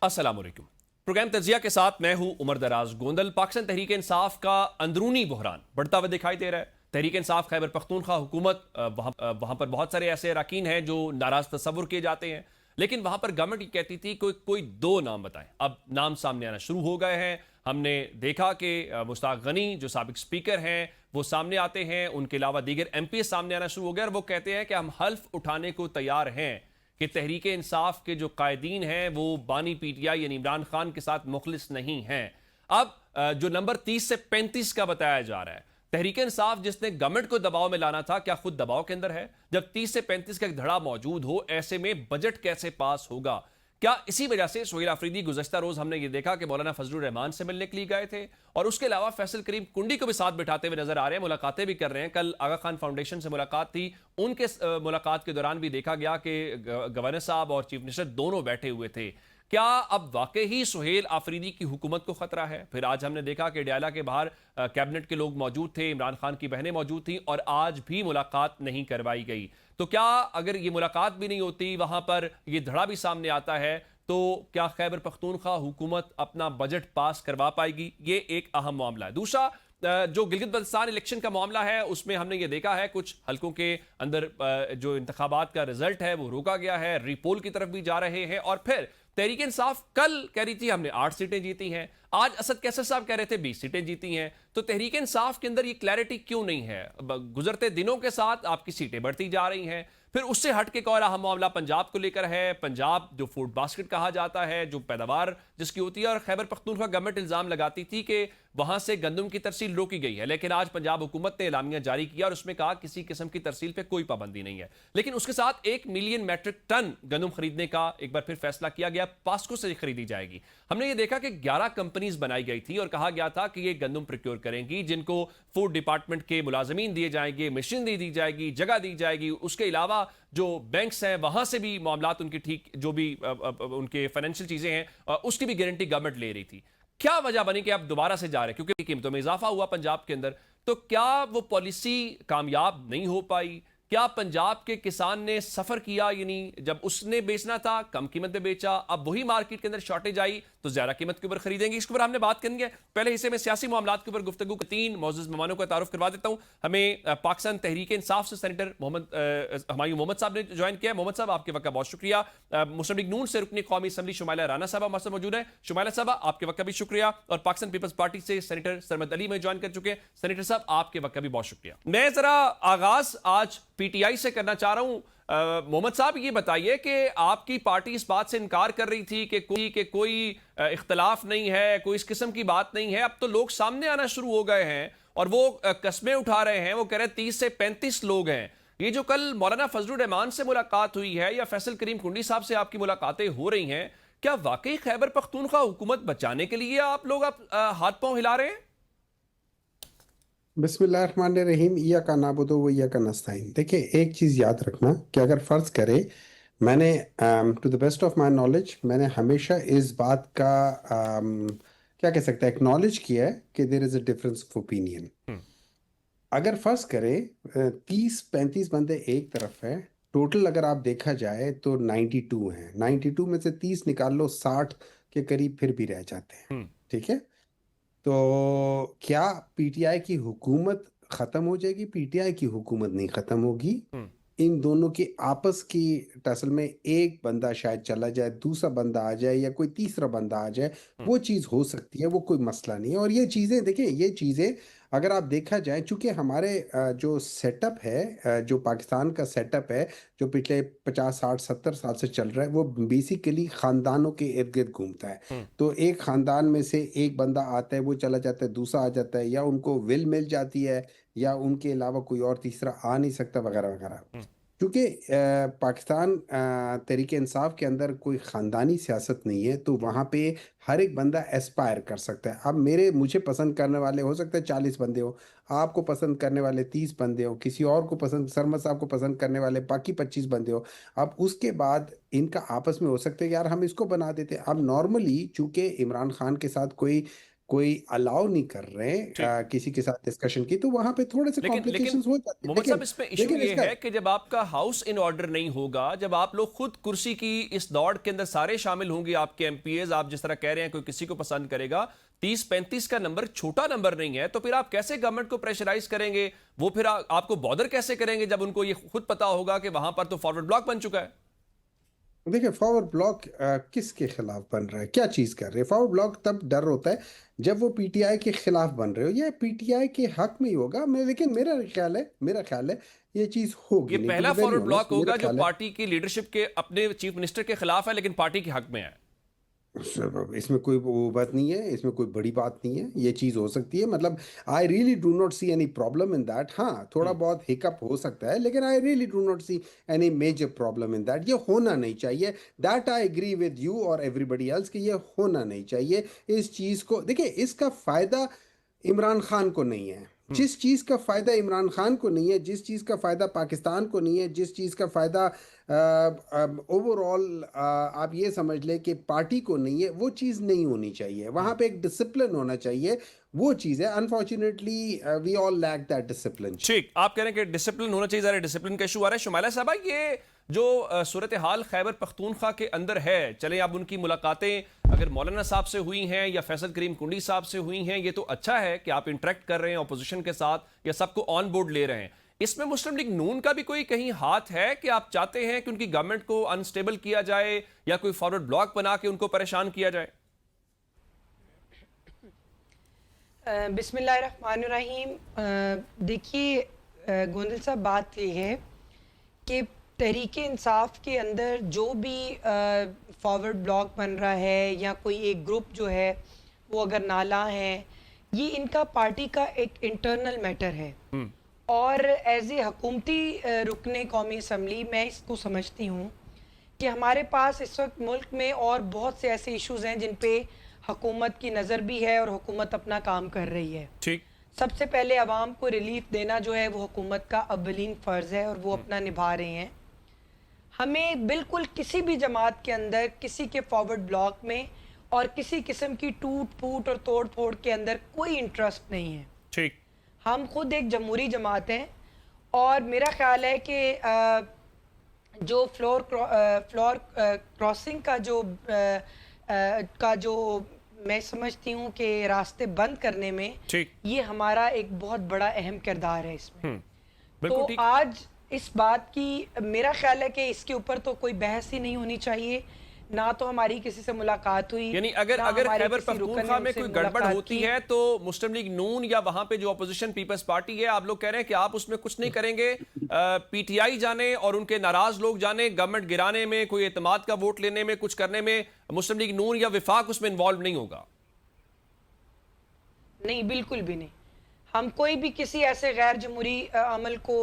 अस्सलाम वालेकुम। प्रोग्राम तजिया के साथ मैं हूं उमर दराज गोंदल। पाकिस्तान तहरीक इंसाफ का अंदरूनी बहरान बढ़ता हुआ दिखाई दे रहा है। तहरीक इंसाफ खैबर पख्तूनख्वा हुकूमत वहां पर बहुत सारे ऐसे अरकान हैं जो नाराज तस्वुर किए जाते हैं, लेकिन वहां पर गवर्नमेंट ये कहती थी कोई दो नाम बताएं। अब नाम सामने आना शुरू हो गए हैं। हमने देखा कि मुश्ताक गनी जो साबिक स्पीकर हैं वो सामने आते हैं, उनके अलावा दीगर एमपी सामने आना शुरू हो गए और वो कहते हैं कि हम हल्फ उठाने को तैयार हैं कि तहरीक इंसाफ के जो कायदीन हैं वो बानी पीटीआई यानी इमरान खान के साथ मुखलिस नहीं हैं। अब जो नंबर 30 से 35 का बताया जा रहा है, तहरीक इंसाफ जिसने गवर्नमेंट को दबाव में लाना था, क्या खुद दबाव के अंदर है? जब 30 से 35 का एक धड़ा मौजूद हो, ऐसे में बजट कैसे पास होगा? क्या इसी वजह से सोहेल आफरीदी गुज़श्ता रोज हमने ये देखा कि मौलाना फजलुर रहमान से मिलने के लिए गए थे और उसके अलावा फैसल करीम कुंडी को भी साथ बिठाते हुए नजर आ रहे हैं, मुलाकातें भी कर रहे हैं। कल आगा खान फाउंडेशन से मुलाकात थी, उनके मुलाकात के दौरान भी देखा गया कि गवर्नर साहब और चीफ मिनिस्टर दोनों बैठे हुए थे। क्या अब वाकई ही सुहेल आफरीदी की हुकूमत को खतरा है? फिर आज हमने देखा कि डयाला के बाहर कैबिनेट के लोग मौजूद थे, इमरान खान की बहनें मौजूद थी और आज भी मुलाकात नहीं करवाई गई। तो क्या अगर ये मुलाकात भी नहीं होती, वहां पर ये धड़ा भी सामने आता है, तो क्या खैबर पख्तूनख्वा हुकूमत अपना बजट पास करवा पाएगी? ये एक अहम मामला है। दूसरा, जो गिलगित बल्तिस्तान इलेक्शन का मामला है, उसमें हमने ये देखा है कुछ हलकों के अंदर जो इंतखाबात का रिजल्ट है वो रोका गया है, रीपोल की तरफ भी जा रहे हैं। और फिर तहरीक इंसाफ कल कह रही थी हमने 8 सीटें जीती हैं, आज असद कैसर साहब कह रहे थे 20 सीटें जीती हैं। तो तहरीक इंसाफ के अंदर ये क्लैरिटी क्यों नहीं है? गुजरते दिनों के साथ आपकी सीटें बढ़ती जा रही हैं। फिर उससे हट के एक और अहम मामला पंजाब को लेकर है। पंजाब जो फूड बास्केट कहा जाता है, जो पैदावार जिसकी होती है, और खैबर पख्तूनख्वा गवर्नमेंट इल्जाम लगाती थी कि वहां से गंदम की तरसील रोकी गई है, लेकिन आज पंजाब हुकूमत ने एलामिया जारी किया और उसमें कहा किसी किस्म की तरसील पे कोई पाबंदी नहीं है। लेकिन उसके साथ 1 मिलियन मैट्रिक टन गंदम खरीदने का एक बार फिर फैसला किया गया, पास्को से खरीदी जाएगी। हमने ये देखा कि 11 कंपनीज बनाई गई थी और कहा गया था कि ये गंदम प्रोक्योर करेंगी, जिनको फूड डिपार्टमेंट के मुलाजमीन दिए जाएंगे, मशीनरी दी जाएगी, जगह दी जाएगी। उसके अलावा जो बैंक्स हैं वहां से भी मामलात उनकी ठीक, जो भी उनके फाइनेंशियल चीजें हैं उसकी भी गारंटी गवर्नमेंट ले रही थी। क्या वजह बनी कि आप दोबारा से जा रहे हैं? क्योंकि कीमतों में इजाफा हुआ पंजाब के अंदर, तो क्या वो पॉलिसी कामयाब नहीं हो पाई? क्या पंजाब के किसान ने सफर किया, यानी जब उसने बेचना था कम कीमत पे बेचा, अब वही मार्केट के अंदर शॉर्टेज आई तो ज्यादा कीमत के ऊपर खरीदेंगे? इसके ऊपर हमने बात करेंगे। पहले हिस्से में सियासी मामलात के ऊपर गुफ्तगू के 3 मौजूद मेहमानों का तारुफ करवा देता हूं। हमें पाकिस्तान तहरीक इंसाफ से सेनेटर हुमायूं मोहम्मद साहब ने ज्वाइन किया। मोहम्मद साहब, आपके वक्त का बहुत शुक्रिया। मुस्लिम लीग नून से रुकनी कौमी असम्बली शुमाइला राना साहब हमारे साथ मौजूद है। शुमाइला साहब, आपके वक्त का भी शुक्रिया। और पाकिस्तान पीपल्स पार्टी से सेनेटर सरमद अली में ज्वाइन कर चुके हैं। सेनेटर साहब, आपके वक्त का भी बहुत शुक्रिया। मैं जरा आगाज आज पीटीआई से करना चाह रहा हूं। मोहम्मद साहब, ये बताइए कि आपकी पार्टी इस बात से इनकार कर रही थी कि कोई इख्तलाफ नहीं है, कोई इस किस्म की बात नहीं है। अब तो लोग सामने आना शुरू हो गए हैं और वो कस्में उठा रहे हैं। वो कह रहे हैं 30 से 35 लोग हैं। ये जो कल मौलाना फजलुर रहमान से मुलाकात हुई है या फैसल करीम कुंडी साहब से आपकी मुलाकातें हो रही हैं, क्या वाकई खैबर पख्तूनख्वा हुकूमत बचाने के लिए आप लोग हाथ पांव हिला रहे हैं? बिस्मिल्लाहिर्रहमानिर्रहीम, इय्याका नअबुदु व इय्याका नस्तईन। देखिए, एक चीज़ याद रखना कि अगर फ़र्ज़ करें, मैंने to the best of my knowledge मैंने हमेशा इस बात का क्या कह सकते हैं, एक्नॉलेज किया है कि there is a difference of opinion. अगर फ़र्ज़ करें 30-35 बंदे एक तरफ है, टोटल अगर आप देखा जाए तो 92 हैं। 92 में से 30 निकाल लो, 60 के करीब फिर भी रह जाते हैं। ठीक है, तो क्या पीटीआई की हुकूमत ख़त्म हो जाएगी? पीटीआई की हुकूमत नहीं ख़त्म होगी। इन दोनों की आपस की टसल में एक बंदा शायद चला जाए, दूसरा बंदा आ जाए या कोई तीसरा बंदा आ जाए, वो चीज़ हो सकती है, वो कोई मसला नहीं है। और ये चीज़ें देखिए, ये चीज़ें अगर आप देखा जाए, चूँकि हमारे जो सेटअप है, जो पाकिस्तान का सेटअप है, जो पिछले 50 60 70 साल से चल रहा है, वो बेसिकली ख़ानदानों के इर्द गिर्द घूमता है। तो एक ख़ानदान में से एक बंदा आता है, वो चला जाता है, दूसरा आ जाता है, या उनको विल मिल जाती है, या उनके अलावा कोई और तीसरा आ नहीं सकता, वगैरह वगैरह। क्योंकि पाकिस्तान तहरीक इंसाफ के अंदर कोई ख़ानदानी सियासत नहीं है, तो वहाँ पे हर एक बंदा एस्पायर कर सकता है। अब मुझे पसंद करने वाले हो सकते हैं 40 बंदे हो, आपको पसंद करने वाले 30 बंदे हो, किसी और को पसंद, सरमद साहब को पसंद करने वाले बाकी 25 बंदे हो। अब उसके बाद इनका आपस में हो सकता है कि यार हम इसको बना देते हैं। अब नॉर्मली चूँकि इमरान खान के साथ कोई कोई अलाउ नहीं कर रहे हैं ठीक। किसी के साथ डिस्कशन की, तो वहां पे थोड़े से लेकिन कॉम्प्लिकेशंस हो जाते हैं। मोहम्मद लेकिन साहब, इसमें इशू लेकिन ये इसका है कि जब आपका हाउस इन ऑर्डर नहीं होगा, जब आप लोग खुद कुर्सी की इस दौड़ के अंदर सारे शामिल होंगे, आपके एमपीएज, आप जिस तरह कह रहे हैं कोई किसी को पसंद करेगा, 30-35 का नंबर छोटा नंबर नहीं है, तो फिर आप कैसे गवर्नमेंट को प्रेशराइज करेंगे? वो फिर आपको बॉदर कैसे करेंगे जब उनको ये खुद पता होगा कि वहां पर तो फॉरवर्ड ब्लॉक बन चुका है? देखिए, फॉरवर्ड ब्लॉक किसके खिलाफ बन रहा है, क्या चीज कर रहे हैं? फॉरवर्ड ब्लॉक तब डर होता है जब वो पीटीआई के खिलाफ बन रहे हो, या पीटीआई के हक में ही होगा। मैं लेकिन मेरा ख्याल है ये चीज ये होगी नहीं, टू पहला be very forward block honest, मेरा होगा जो ख्याल है। पार्टी की लीडरशिप के अपने चीफ मिनिस्टर के खिलाफ है लेकिन पार्टी के हक में है। इसमें कोई वो बात नहीं है, इसमें कोई बड़ी बात नहीं है, ये चीज हो सकती है। मतलब I really do not see any problem in that. हाँ, थोड़ा बहुत हिकअप हो सकता है, लेकिन I really do not see any major problem in that. ये होना नहीं चाहिए। That I agree with you और एवरीबडी एल्स कि ये होना नहीं चाहिए। इस चीज को देखिए, इसका फायदा इमरान खान को नहीं है। जिस चीज़ का फ़ायदा इमरान खान को नहीं है, जिस चीज़ का फ़ायदा पाकिस्तान को नहीं है, जिस चीज़ का फ़ायदा ओवरऑल आप ये समझ लें कि पार्टी को नहीं है, वो चीज़ नहीं होनी चाहिए। वहाँ पे एक डिसिप्लिन होना चाहिए, वो चीज़ है। Unfortunately we all lack that discipline. ठीक, आप कह रहे हैं कि डिसिप्लिन होना चाहिए, ज़रा डिसिप्लिन का इशू आ रहा है। शुमाइला साहबा, ये जो सूरत हाल खैबर पख्तूनख्वा के अंदर है, चले अब उनकी मुलाकातें अगर मौलाना साहब से हुई हैं या फैसल करीम कुंडी साहब से हुई हैं, ये तो अच्छा है कि आप इंटरेक्ट कर रहे हैं अपोजिशन के साथ या सबको ऑन बोर्ड ले रहे हैं। इसमें मुस्लिम लीग नून का भी कोई कहीं हाथ है कि आप चाहते हैं कि उनकी गवर्नमेंट को अनस्टेबल किया जाए या कोई फॉरवर्ड ब्लॉक बना के उनको परेशान किया जाए? बिस्मिल्लाहिर्रहमानिर्रहीम। देखिए गोंदल साहब, बात ये है कि तहरीक इंसाफ के अंदर जो भी फॉरवर्ड ब्लॉक बन रहा है या कोई एक ग्रुप जो है वो अगर नाला है, ये इनका पार्टी का एक इंटरनल मैटर है। और एज ए हकूमती रुकने कौमी असम्बली मैं इसको समझती हूँ कि हमारे पास इस वक्त मुल्क में और बहुत से ऐसे इश्यूज़ हैं जिन पे हुकूमत की नज़र भी है और हुकूमत अपना काम कर रही है। ठीक। सबसे पहले आवाम को रिलीफ देना जो है वो हुकूमत का अव्वलीन फ़र्ज़ है और वो अपना निभा रहे हैं। हमें बिल्कुल किसी भी जमात के अंदर किसी के फॉरवर्ड ब्लॉक में और किसी किस्म की टूट फूट और तोड़ फोड़ के अंदर कोई इंटरेस्ट नहीं है। ठीक। हम खुद एक जमहूरी जमात हैं और मेरा ख्याल है कि जो फ्लोर क्रॉसिंग का जो मैं समझती हूँ कि रास्ते बंद करने में ठीक। ये हमारा एक बहुत बड़ा अहम किरदार है इसमें। बिल्कुल तो ठीक। आज इस बात की मेरा ख्याल है कि इसके ऊपर तो कोई बहस ही नहीं होनी चाहिए। ना तो हमारी किसी से मुलाकात हुई, यानी अगर ना अगर हमारी खैबर किसी रुकन ने पख्तूनख्वा में उनसे कोई गड़बड़ मुलाकात होती की। है तो मुस्लिम लीग नून या वहां पे जो अपोजिशन पीपल्स पार्टी है, आप लोग कह रहे हैं कि आप उसमें कुछ नहीं करेंगे, पीटीआई जाने और उनके नाराज लोग जाने, गवर्नमेंट गिराने में, कोई एतमाद का वोट लेने में, कुछ करने में मुस्लिम लीग नून या विफाक उसमें इन्वॉल्व नहीं होगा? नहीं, बिल्कुल भी नहीं। हम कोई भी किसी ऐसे गैर जमहूरी अमल को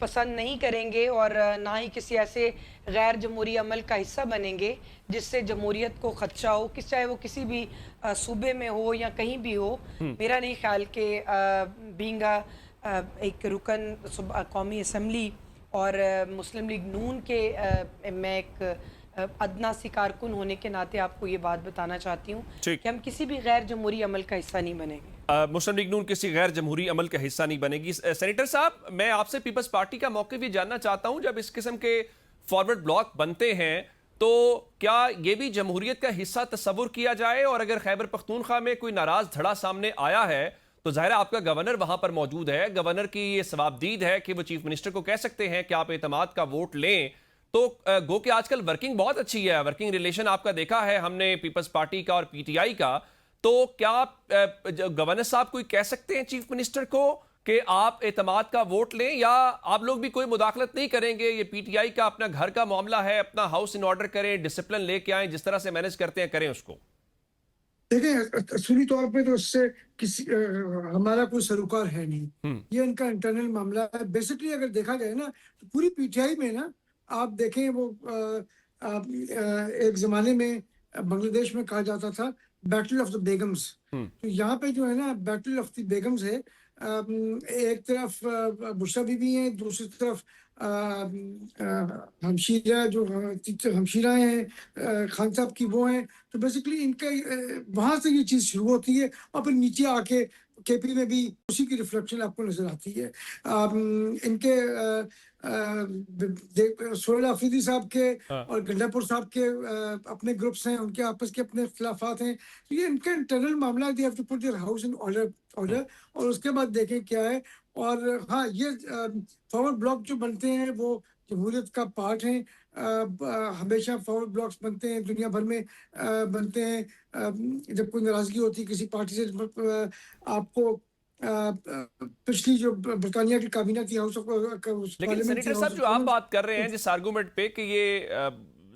पसंद नहीं करेंगे और ना ही किसी ऐसे गैर जमहूरी अमल का हिस्सा बनेंगे जिससे जमहूरियत को खदशा हो, चाहे वो किसी भी सूबे में हो या कहीं भी हो। मेरा नहीं ख्याल कि बीइंग एक रुकन कौमी असम्बली और मुस्लिम लीग नून के मैं एक अदना सी कारकुन होने के नाते आपको ये बात बताना चाहती हूँ कि हम किसी भी गैर जमहूरी अमल का हिस्सा नहीं बनेंगे। मुस्लिम लीग नून किसी गैर जमहूरी अमल का हिस्सा नहीं बनेगी। सेनेटर साहब, मैं आपसे पीपल्स पार्टी का मौक़िफ़ भी जानना चाहता हूं, जब इस किस्म के फॉरवर्ड ब्लॉक बनते हैं तो क्या ये भी जमहूरियत का हिस्सा तस्वुर किया जाए? और अगर खैबर पख्तूनख्वा में कोई नाराज धड़ा सामने आया है तो ज़ाहिर है आपका गवर्नर वहां पर मौजूद है, गवर्नर की ये सवाबदीद है कि वो चीफ मिनिस्टर को कह सकते हैं कि आप एतमाद का वोट लें। तो गो कि आजकल वर्किंग बहुत अच्छी है, वर्किंग रिलेशन आपका देखा है हमने पीपल्स पार्टी का और पीटीआई का। तो क्या गवर्नर साहब कोई कह सकते हैं चीफ मिनिस्टर को कि आप एतमाद का वोट लें, या आप लोग भी कोई मुदाखलत नहीं करेंगे? ये पीटीआई का अपना घर का मामला है, अपना हाउस इन ऑर्डर करें, डिसिप्लिन लेके आए, जिस तरह से मैनेज करते हैं करें उसको। देखिए, असली तौर पे तो इससे किसी हमारा कोई सरोकार है नहीं। ये इनका इंटरनल मामला है। बेसिकली अगर देखा जाए ना तो पूरी पीटीआई में ना, आप देखें वो एक जमाने में बांग्लादेश में कहा जाता था बैटल ऑफ द बेगम्स। तो यहाँ पे जो है ना बैटल ऑफ द बेगम्स है। एक तरफ बुशरा बीबी हैं, दूसरी तरफ हमशीरा जो हमशीराएं हैं खान साहब की वो हैं। तो बेसिकली इनका वहां से ये चीज शुरू होती है और फिर नीचे आके केपी में भी उसी की रिफ्लेक्शन आपको नजर आती है। इनके सोहेल अफरीदी साहब के हाँ। और गंडापुर साहब के अपने ग्रुप्स हैं, उनके आपस के अपने इख्तिलाफात हैं। तो ये इनका इंटरनल मामला, they have to put their house in order और उसके बाद देखें क्या है। और हाँ, ये फॉरवर्ड ब्लॉक जो बनते हैं वो जमहूरियत का पार्ट हैं। हमेशा फॉरवर्ड ब्लॉक्स बनते हैं, दुनिया भर में बनते हैं। जब कोई नाराजगी होती है किसी पार्टी से, आपको पिछली जो बरतानिया की काबीना थी, हाउस ऑफ लेकिन सेनेटर साहब जो आप बात कर रहे हैं जिस आर्गुमेंट पे कि ये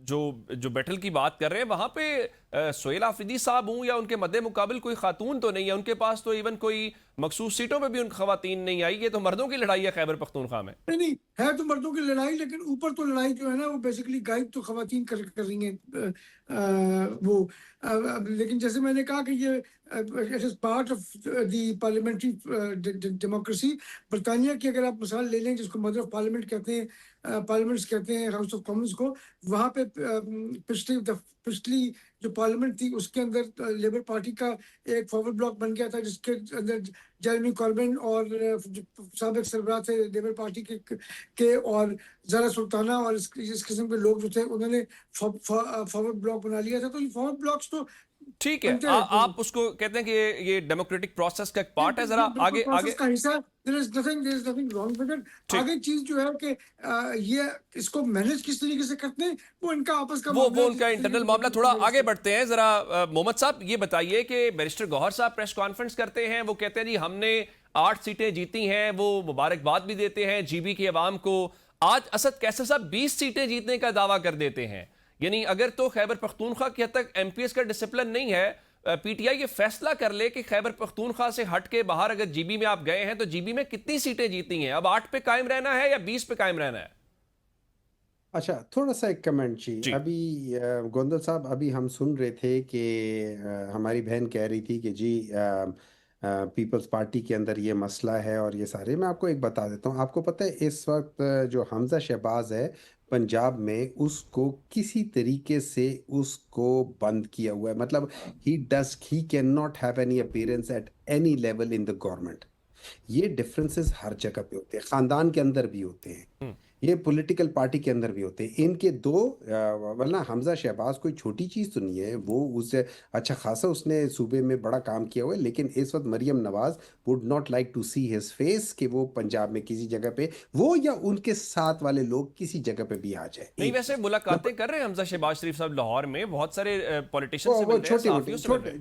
जो जो बैटल की बात कर रहे हैं वहां पे सोहेल आफरीदी साहब हूं या उनके मद्दे मुकाबिल कोई खातून तो नहीं है, उनके पास तो इवन कोई मखसूस सीटों पे भी उन खवातीन नहीं आई। ये तो मर्दों की लड़ाई है खैबर पख्तूनख्वा में। नहीं है तो मर्दों की लड़ाई, लेकिन ऊपर तो लड़ाई जो है ना वो बेसिकली गाइड तो खवातीन कर रही हैं वो। लेकिन जैसे मैंने कहा कि ये it is part of the parliamentary democracy. बरतानिया की अगर आप मिसाल ले लें, जिसको मदर ऑफ पार्लियामेंट कहते हैं, पार्लियामेंट्स कहते हैं हाउस ऑफ कॉमन्स को, वहाँ पे पिछली जो पार्लियामेंट थी उसके अंदर लेबर पार्टी का एक फॉरवर्ड ब्लॉक बन गया था, जिसके अंदर जेरेमी कॉर्बिन और साबिक सरबराह थे लेबर पार्टी के और ज़ारा सुल्ताना और इस किस्म के लोग जो थे, उन्होंने फॉरवर्ड ब्लॉक बना लिया था। तो ये फॉरवर्ड ब्लॉक्स तो ठीक है, बनते रहते हैं। आप उसको कहते हैं कि ये डेमोक्रेटिक प्रोसेस का एक पार्ट है। जरा आगे आगे का हिस्सा, there is nothing wrong with it। ठीक। आगे चीज जो है कि ये इसको मैनेज किस तरीके से करते हैं वो इनका आपस का वो मामला है, उनका जिस इंटरनल तरीके मामला। से थोड़ा manage आगे बढ़ते हैं जरा। मोहम्मद साहब ये बताइए कि बैरिस्टर गौहर साहब प्रेस कॉन्फ्रेंस करते हैं, वो कहते हैं जी हमने 8 सीटें जीती हैं, वो मुबारकबाद भी देते हैं जीबी की आवाम को। आज असद कैसर साहब 20 सीटें जीतने का दावा कर देते हैं। यानी अगर तो खैबर पख्तूनख्वा की हद तक एमपीएस का डिसिप्लिन नहीं है, पीटीआई ये फैसला कर ले कि खैबर पख्तूनख्वा से हट के बाहर अगर जीबी में आप गए हैं तो जीबी में कितनी सीटें जीती हैं, अब 8 पे कायम रहना है या 20 पे कायम रहना है? अच्छा, थोड़ा सा एक कमेंट जी। जी। अभी गोंदल साहब, अभी हम सुन रहे थे कि हमारी बहन कह रही थी कि जी पीपल्स पार्टी के अंदर ये मसला है और ये सारे। मैं आपको एक बता देता हूँ। आपको पता है इस वक्त जो हमजा शहबाज है पंजाब में, उसको किसी तरीके से उसको बंद किया हुआ है। मतलब he can not have any appearance at any level in the government. ये डिफरेंसेस हर जगह पे होते हैं, खानदान के अंदर भी होते हैं, ये पॉलिटिकल पार्टी के अंदर भी होते हैं। इनके दो वरना हमजा शहबाज कोई छोटी चीज़ तो नहीं है, वो उससे अच्छा खासा उसने सूबे में बड़ा काम किया हुआ है। लेकिन इस वक्त Maryam Nawaz would not like to see his face कि वो पंजाब में किसी जगह पे वो या उनके साथ वाले लोग किसी जगह पे भी आ जाए। नहीं, एक वैसे चीज़। मुलाकातें कर रहे हैं हमजा शहबाज शरीफ साहब लाहौर में, बहुत सारे पॉलिटिशियन से वो मिलते हैं, छोटे मोटे सहाफियों से मिलते हैं।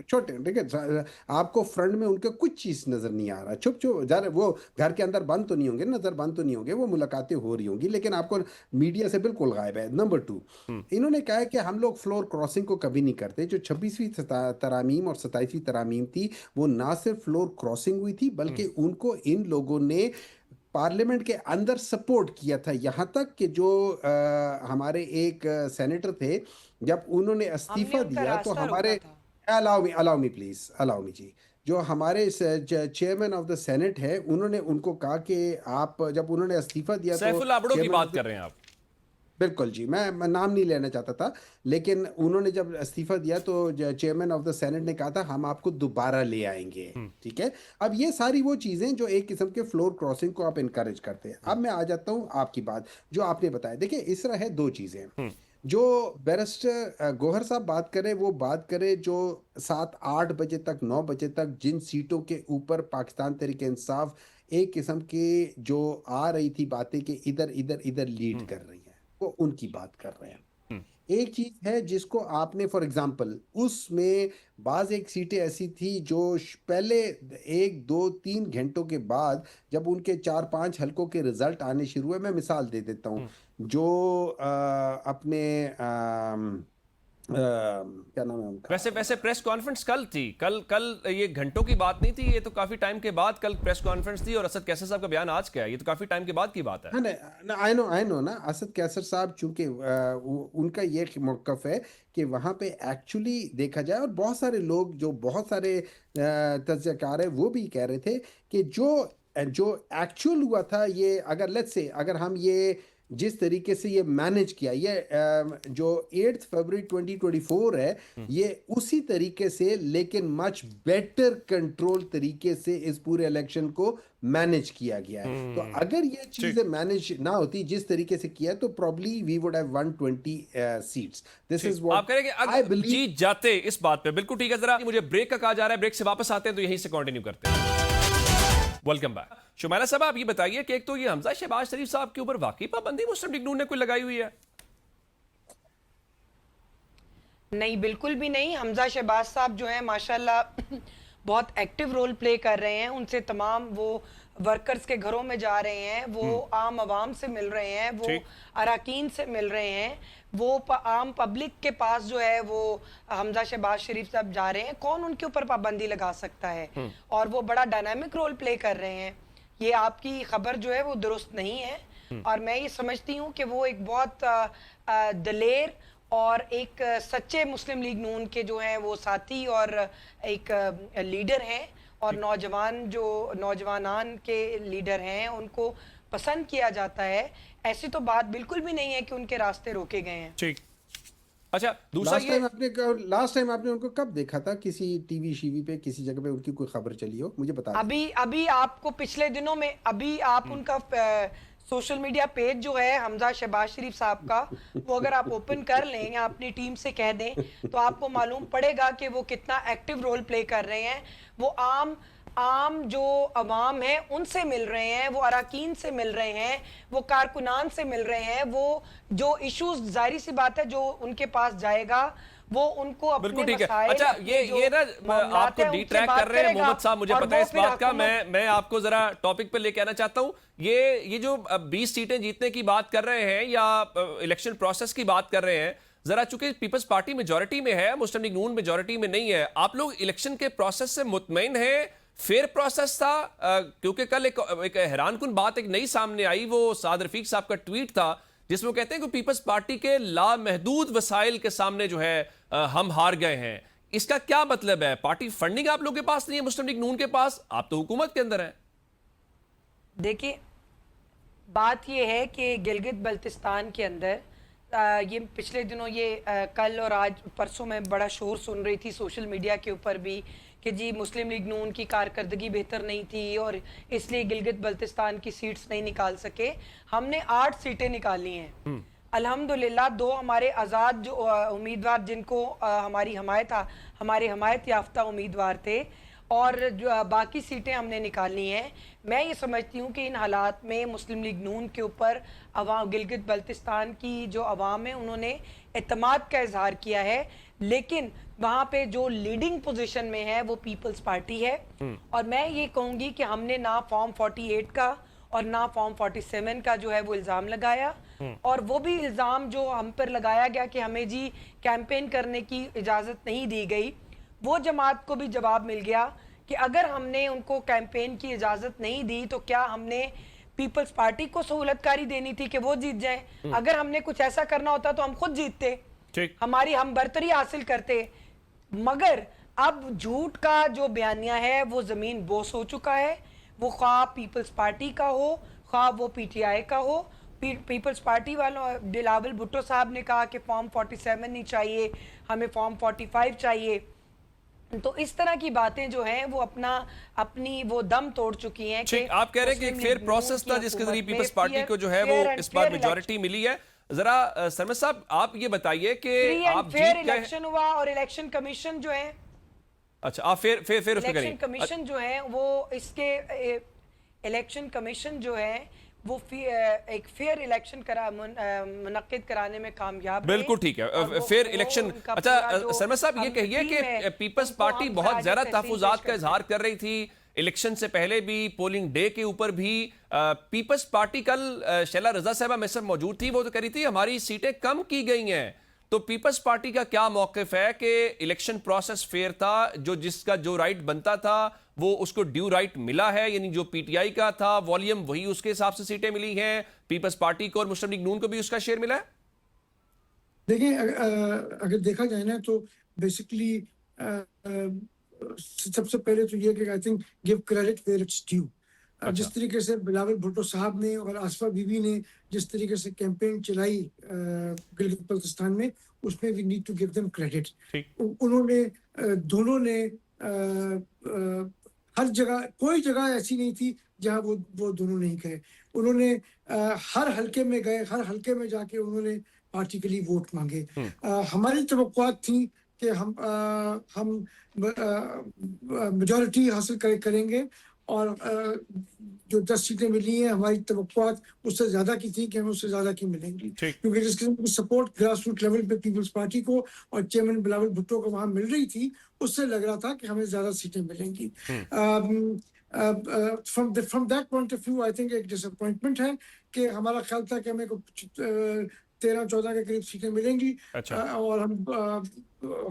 छोटे ठीक है। आपको फ्रंट में उनका कुछ चीज नजर नहीं आ रहा, छुप छुप जरा वो घर के अंदर बंद तो नहीं होंगे, नजर बंद तो नहीं होंगे, वो मुलाकातें हो रही होंगी, लेकिन आपको मीडिया से बिल्कुल गायब है। नंबर 2, इन्होंने कहा है कि हम लोग फ्लोर क्रॉसिंग को कभी नहीं करते। जो 26वीं तरामीम और 27वीं तरामीम थी, वो ना सिर्फ फ्लोर क्रॉसिंग हुई थी, बल्कि उनको इन लोगों ने पार्लियामेंट के अंदर सपोर्ट किया था। यहाँ तक कि जो हमारे एक सेनेटर थे, जब उन्होंने हमने इस्तीफा उनका दिया तो रास्ता रोका हमारे था। Allow me please, allow me जी। जो हमारे चेयरमैन ऑफ द सेनेट है, उन्होंने उनको कहा कि आप, जब उन्होंने इस्तीफा दिया तो सैफुल आबड़ो की चेयरमैन बात कर रहे हैं आप? बिल्कुल जी, मैं नाम नहीं लेना चाहता था, लेकिन उन्होंने जब इस्तीफा दिया तो चेयरमैन ऑफ द सेनेट ने कहा था हम आपको दोबारा ले आएंगे। ठीक है। अब ये सारी वो चीज़ें जो एक किस्म के फ्लोर क्रॉसिंग को आप इनकरेज करते हैं। अब मैं आ जाता हूँ आपकी बात जो आपने बताया। देखिए, इस तरह है, दो चीज़ें जो बैरिस्टर गौहर साहब बात करें, वो बात करें जो 7-8 बजे तक, 9 बजे तक जिन सीटों के ऊपर पाकिस्तान तहरीक इंसाफ एक किस्म की जो आ रही थी बातें कि इधर इधर इधर लीड कर रही है, वो उनकी बात कर रहे हैं। एक चीज है जिसको आपने फॉर एग्जांपल, उसमें बाज एक सीटें ऐसी थी जो पहले 1-2-3 घंटों के बाद जब उनके 4-5 हलकों के रिजल्ट आने शुरू हुए, मैं मिसाल दे देता हूँ, जो अपने क्या नाम है उनका? वैसे प्रेस कॉन्फ्रेंस कल थी, कल ये घंटों की बात नहीं थी, ये तो काफी टाइम के बाद कल प्रेस कॉन्फ्रेंस थी। और असद कैसर साहब का बयान आज क्या है, ये तो काफी टाइम के बाद की बात है। हाँ ना, आई नो ना, असद कैसर साहब चूंकि उनका ये मौकफ है कि वहां पे एक्चुअली देखा जाए, और बहुत सारे लोग जो बहुत सारे तज्ज़ियाकार है वो भी कह रहे थे कि जो जो एक्चुअल हुआ था, ये अगर लेट्स से अगर हम ये जिस तरीके से ये मैनेज किया, ये जो 8 फरवरी 2024 है, ये उसी तरीके से लेकिन मच बेटर कंट्रोल तरीके से इस पूरे इलेक्शन को मैनेज किया गया है। तो अगर ये चीजें मैनेज ना होती जिस तरीके से किया, तो probably we would have won 20 seats. This is आप व्हाट कह रहे हैं कि आई अगर बिलीव। जीत जाते इस बात पे, बिल्कुल ठीक है। जरा मुझे ब्रेक का कहा जा रहा है, ब्रेक से वापस आते हैं तो यहीं से कंटिन्यू करते हैं। Welcome back. शुमाइला साहब, आप ये बताइए कि एक तो ये हमजा शहबाज शरीफ साहब के ऊपर वाकई पाबंदी मुस्लिम लीग नून ने कोई लगाई हुई है? नहीं, बिल्कुल भी नहीं। हमजा शहबाज साहब जो है माशाल्लाह बहुत एक्टिव रोल प्ले कर रहे हैं। उनसे तमाम वो वर्कर्स के घरों में जा रहे हैं, वो आम आवाम से मिल रहे हैं, वो ठीक। अराकीन से मिल रहे हैं, वो आम पब्लिक के पास जो है वो हमजा शहबाज शरीफ साहब जा रहे हैं। कौन उनके ऊपर पाबंदी लगा सकता है? और वो बड़ा डायनामिक रोल प्ले कर रहे हैं। ये आपकी खबर जो है वो दुरुस्त नहीं है। और मैं ये समझती हूँ कि वो एक बहुत दलेर और एक सच्चे मुस्लिम लीग नून के जो हैं वो साथी और एक लीडर हैं, और नौजवानान के लीडर हैं, उनको पसंद किया जाता है। ऐसी तो बात बिल्कुल भी नहीं है कि उनके रास्ते रोके गए हैं। ठीक। अच्छा, दूसरा ये लास्ट टाइम आपने उनको कब देखा था? किसी टीवी शीवी पे किसी जगह पे उनकी कोई खबर चली हो, मुझे बता दीजिए। अभी आपको पिछले दिनों में अभी आप उनका सोशल मीडिया पेज जो है हमजा शहबाज शरीफ साहब का, वो अगर आप ओपन कर लें या अपनी टीम से कह दें, तो आपको मालूम पड़ेगा कि वो कितना एक्टिव रोल प्ले कर रहे हैं। वो आम जो अवाम है उनसे मिल रहे हैं, वो अराकीन से मिल रहे हैं, वो कारकुनान से मिल रहे हैं। वो जो इश्यूज, जाहिर सी बात है, जो उनके पास जाएगा वो उनको अपने बिल्कुल ठीक है। मसाइल, अच्छा, ये ना आपको डी ट्रैक कर रहे हैं मोहम्मद साहब, मुझे पता है इस बात का। मैं आपको जरा टॉपिक पे लेके आना चाहता हूं। ये जो 20 सीटें जीतने की बात कर रहे हैं या इलेक्शन प्रोसेस की बात कर रहे हैं, जरा चूंकि पीपल्स पार्टी मेजॉरिटी में है, मुस्लिम लीग नून मेजॉरिटी में नहीं है, आप लोग इलेक्शन के प्रोसेस से मुतमईन हैं? फेयर प्रोसेस था? क्योंकि कल एक हैरानकुन बात एक नई सामने आई, वो साद रफीक साहब का ट्वीट था जिसमें कहते हैं कि पीपल्स पार्टी के लामहदूद वसाइल के सामने जो है हम हार गए हैं। इसका क्या मतलब है? पार्टी फंडिंग आप लोगों के पास नहीं है, मुस्लिम लीग नून के पास, आप तो हुकूमत के अंदर हैं। देखिए, बात ये है कि गिलगित बल्तिस्तान के अंदर ये पिछले दिनों ये कल और आज परसों में बड़ा शोर सुन रही थी सोशल मीडिया के ऊपर भी कि जी मुस्लिम लीग नून की कारकर्दगी बेहतर नहीं थी और इसलिए गिलगित बल्तिस्तान की सीट्स नहीं निकाल सके। हमने 8 सीटें निकाली हैं अल्हम्दुलिल्लाह। 2 हमारे आज़ाद जो उम्मीदवार, जिनको हमारी हमायत याफ्ता उम्मीदवार थे, और जो बाकी सीटें हमने निकालनी हैं। मैं ये समझती हूँ कि इन हालात में मुस्लिम लीग नून के ऊपर गिलगित बल्तिस्तान की जो अवाम है उन्होंने एतमाद का इजहार किया है, लेकिन वहाँ पे जो लीडिंग पोजीशन में है वो पीपल्स पार्टी है। और मैं ये कहूँगी कि हमने ना फॉर्म 48 का और ना फॉर्म 47 का जो है वो इल्ज़ाम लगाया, और वो भी इल्ज़ाम जो हम पर लगाया गया कि हमें जी कैंपेन करने की इजाज़त नहीं दी गई, वो जमात को भी जवाब मिल गया कि अगर हमने उनको कैंपेन की इजाज़त नहीं दी तो क्या हमने पीपल्स पार्टी को सहूलतकारी देनी थी कि वो जीत जाए? अगर हमने कुछ ऐसा करना होता तो हम खुद जीतते, हमारी हम बरतरी हासिल करते। मगर अब झूठ का जो बयानिया है वो ज़मीन बोस हो चुका है। वो ख्वाह पीपल्स पार्टी का हो, ख्वाह वो पीटीआई का हो। पीपल्स पार्टी वालों, बिलावल भुट्टो साहब ने कहा कि फॉर्म 47 नहीं चाहिए, हमें फॉर्म 45 चाहिए। तो इस तरह की बातें जो हैं वो अपनी वो दम तोड़ चुकी हैं कि आप कह रहे हैं कि एक फेयर प्रोसेस था जिसके जरिए पीपल्स पार्टी को जो है वो इस बार मेजॉरिटी मिली है। जरा सरमद साहब आप ये बताइए कि आप फेयर इलेक्शन हुआ और इलेक्शन कमीशन जो है, अच्छा आप फेयर उसमें करिए। इलेक्शन कमीशन जो है वो इसके इलेक्शन कमीशन जो है वो एक फेयर इलेक्शन मुनक्किद कराने में कामयाब। बिल्कुल ठीक है, फेयर इलेक्शन। अच्छा सरमद साहब ये कहिए कि पीपल्स पार्टी बहुत ज्यादा तहफुजात का इजहार कर रही थी इलेक्शन से पहले भी, पोलिंग डे के ऊपर भी। पीपल्स पार्टी कल शैला रजा साहबा में सब मौजूद थी, वो तो कह रही थी हमारी सीटें कम की गई हैं, तो पीपल्स पार्टी का क्या मौकिफ है कि इलेक्शन प्रोसेस फेयर था, जिसका जो राइट बनता था वो उसको ड्यू राइट मिला है, यानी जो पीटीआई का था वॉल्यूम वही उसके हिसाब से सीटें मिली हैं, पीपल्स पार्टी को और मुस्लिम लीग नून को भी उसका शेयर मिला है? देखिए, अगर देखा जाए ना तो बेसिकली सबसे पहले तो ये कि I think give credit where it's due. जिस तरीके से बिलावल भुट्टो साहब ने और आसफा बीबी ने जिस तरीके से कैंपेन चलाई गिलगित बल्तिस्तान में, उसमें we need to give them credit. उन्होंने दोनों ने हर जगह, कोई जगह ऐसी नहीं थी जहां वो दोनों नहीं गए। उन्होंने हर हलके में गए, हर हलके में जाके उन्होंने पार्टी के लिए वोट मांगे। हमारी तवक्कुआत थी कि हम मेजॉरिटी हासिल करेंगे और जो 10 सीटें मिली हैं, हमारी तवक्कुआत उससे ज्यादा की थी कि हमें उससे ज्यादा की मिलेंगी, क्योंकि जिस किस्म की सपोर्ट ग्रास रूट लेवल पे पीपल्स पार्टी को और चेयरमैन बिलावल भुट्टो को वहां मिल रही थी, उससे लग रहा था कि हमें ज्यादा सीटें मिलेंगी। From that point of view I think एक डिसअपॉइंटमेंट है कि हमारा ख्याल था कि हमें 13-14 के करीब सीटें मिलेंगी। और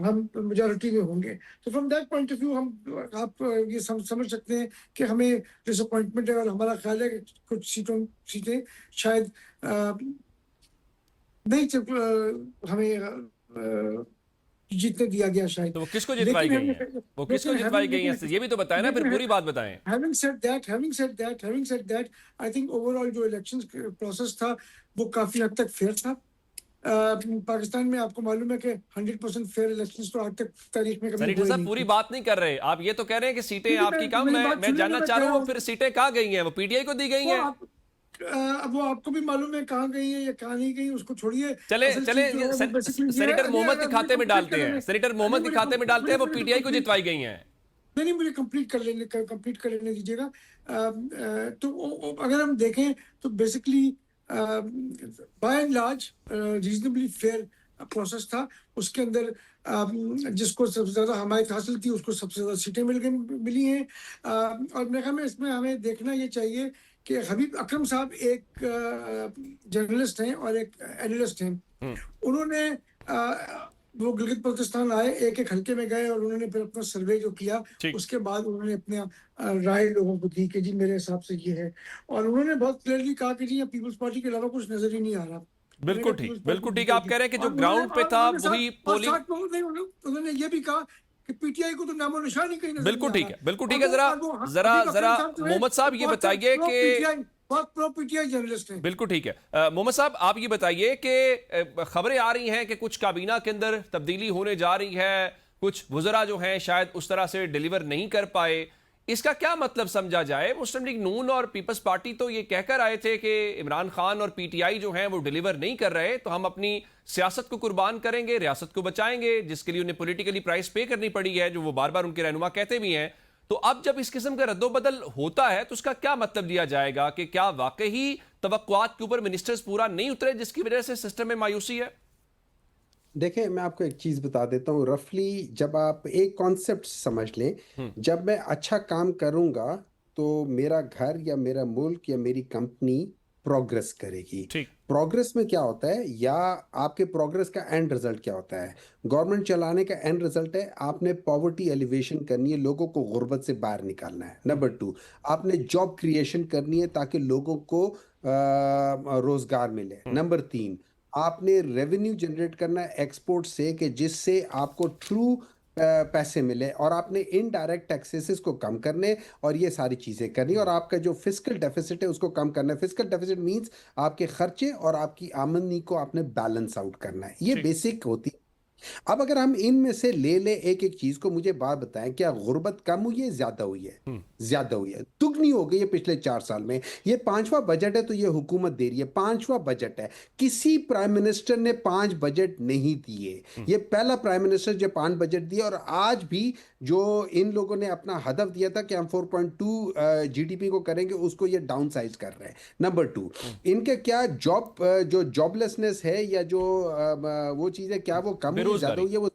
हम मेजॉरिटी में होंगे। तो from that point of view आप ये समझ सकते हैं कि हमें डिसअपॉइंटमेंट है और हमारा ख्याल है कि कुछ सीटें शायद नहीं हमें जीतने दिया गया शायद। तो वो किसको जितवाई गई हैं? वो किसको जितवाई गई हैं? ये भी तो बताएं ना, फिर पूरी बात बताएं। Having said that, I think overall जो इलेक्शन प्रोसेस था वो काफी हद तक फेयर था। पाकिस्तान में आपको मालूम है कि 100% फेयर इलेक्शंस तो आज तक तारीख में कभी सनीटर हुए साहब नहीं पूरी थे। बात नहीं कर रहे, आप ये तो कह रहे हैं कि सीटें आपकी कम है। मैं जानना चाह रहा हूँ फिर सीटें कहाँ गई हैं? वो पीटीआई को दी गई हैं? अब वो आपको भी मालूम है कहाँ गई है या कहाँ नहीं गई, उसको छोड़िए। चले सेनेटर मोहम्मद के खाते में डालते हैं, सेनेटर मोहम्मद के खाते में डालते हैं, वो पीटीआई को जितवाई गई हैं। नहीं, मुझे कंप्लीट कर लेने दीजिएगा। तो अगर हम देखें तो basically bye and large reasonably fair process था। उसके अंदर जिसको सबसे ज्यादा हमायत हासिल थी उसको सबसे ज्यादा सीटें मिली हैं। और मेरे ख्याल में इसमें हमें देखना ये चाहिए कि हबीब अकरम साहब एक जर्नलिस्ट हैं और एक एनालिस्ट हैं। उन्होंने वो गिलगित बल्तिस्तान आए, एक हलके में गए और उन्होंने फिर अपना सर्वे जो किया, उसके बाद उन्होंने अपने राय लोगों को दी कि जी मेरे हिसाब से ये है। और उन्होंने बहुत क्लियरली कहा कि जी पीपल्स पार्टी के अलावा कुछ नजर ही नहीं आ रहा। बिल्कुल ठीक। आप कह रहे हैं कि जो ग्राउंड पे था वही पोलिंग। उन्होंने ये भी कहा कि पीटीआई को तो नामो निशान ही कहीं नजर बिल्कुल नहीं ठीक है। जरा मोहम्मद साहब ये बताइए कि बहुत प्रो पीटीआई जर्नलिस्ट हैं। बिल्कुल ठीक है। मोहम्मद साहब आप ये बताइए कि खबरें आ रही हैं कि कुछ काबीना के अंदर तब्दीली होने जा रही है, कुछ वुज़रा जो हैं शायद उस तरह से डिलीवर नहीं कर पाए, इसका क्या मतलब समझा जाए? मुस्लिम लीग नून और पीपल्स पार्टी तो ये कहकर आए थे कि इमरान खान और पीटीआई जो हैं वो डिलीवर नहीं कर रहे, तो हम अपनी सियासत को कुर्बान करेंगे, रियासत को बचाएंगे, जिसके लिए उन्हें पॉलिटिकली प्राइस पे करनी पड़ी है, जो वो बार बार उनके रहनुमा कहते भी हैं। तो अब जब इस किस्म का रद्दोबदल होता है तो उसका क्या मतलब लिया जाएगा कि क्या वाकई ही तवक्कुआत के ऊपर मिनिस्टर्स पूरा नहीं उतरे जिसकी वजह से सिस्टम में मायूसी है? देखिए, मैं आपको एक चीज़ बता देता हूँ। रफली जब आप एक कॉन्सेप्ट समझ लें, जब मैं अच्छा काम करूँगा तो मेरा घर या मेरा मुल्क या मेरी कंपनी प्रोग्रेस करेगी। प्रोग्रेस में क्या होता है, या आपके प्रोग्रेस का एंड रिजल्ट क्या होता है? गवर्नमेंट चलाने का एंड रिजल्ट है आपने पॉवर्टी एलिवेशन करनी है, लोगों को गुर्बत से बाहर निकालना है। नंबर 2, आपने जॉब क्रिएशन करनी है ताकि लोगों को रोजगार मिले। नंबर 3, आपने रेवेन्यू जनरेट करना है एक्सपोर्ट से कि जिससे आपको ट्रू पैसे मिले, और आपने इनडायरेक्ट टैक्सेस को कम करने और ये सारी चीज़ें करनी, और आपका जो फिस्कल डेफिसिट है उसको कम करना है। फिस्कल डेफिसिट मींस आपके खर्चे और आपकी आमदनी को आपने बैलेंस आउट करना है। ये बेसिक होती है। अब अगर हम इनमें से ले एक एक चीज को, मुझे बात बताएं, क्या गुर्बत कम हुई है, ज्यादा हुई है? ज्यादा हुई है, दुगनी हो गई है पिछले 4 साल में। ये 5वां बजट है तो ये हुकूमत दे रही है, 5वां बजट है। किसी प्राइम मिनिस्टर ने 5 बजट नहीं दिए, ये पहला प्राइम मिनिस्टर जो 5 बजट दिए। और आज भी जो इन लोगों ने अपना हदफ दिया था कि हम 4.2 जीडीपी को करेंगे, उसको ये डाउन साइज कर रहे हैं। नंबर 2, इनके क्या जो जॉबलेसनेस है या जो वो चीजें क्या वो कम ज्यादा हुई है? वो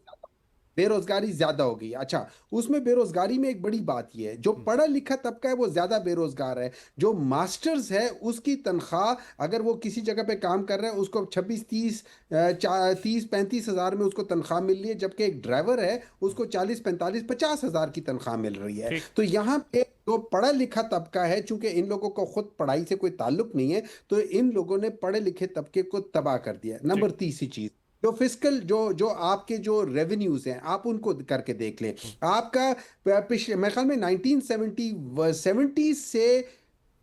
बेरोजगारी ज्यादा हो गई। अच्छा, उसमें बेरोजगारी में एक बड़ी बात यह है, जो पढ़ा लिखा तबका है वो ज्यादा बेरोजगार है। जो मास्टर्स है उसकी तनख्वाह, अगर वो किसी जगह पे काम कर रहा है, उसको 26-30-35 हजार में उसको तनख्वाह मिल रही है, जबकि एक ड्राइवर है उसको 40-45-50 हजार की तनख्वाह मिल रही है। ठीक। तो यहाँ पे जो पढ़ा लिखा तबका है, चूंकि इन लोगों को खुद पढ़ाई से कोई ताल्लुक नहीं है, तो इन लोगों ने पढ़े लिखे तबके को तबाह कर दिया। नंबर तीसरी चीज, जो फिस्कल जो जो आपके जो रेवेन्यूज हैं, आप उनको करके देख लें। आपका पिछले मेरे ख्याल में 1970 से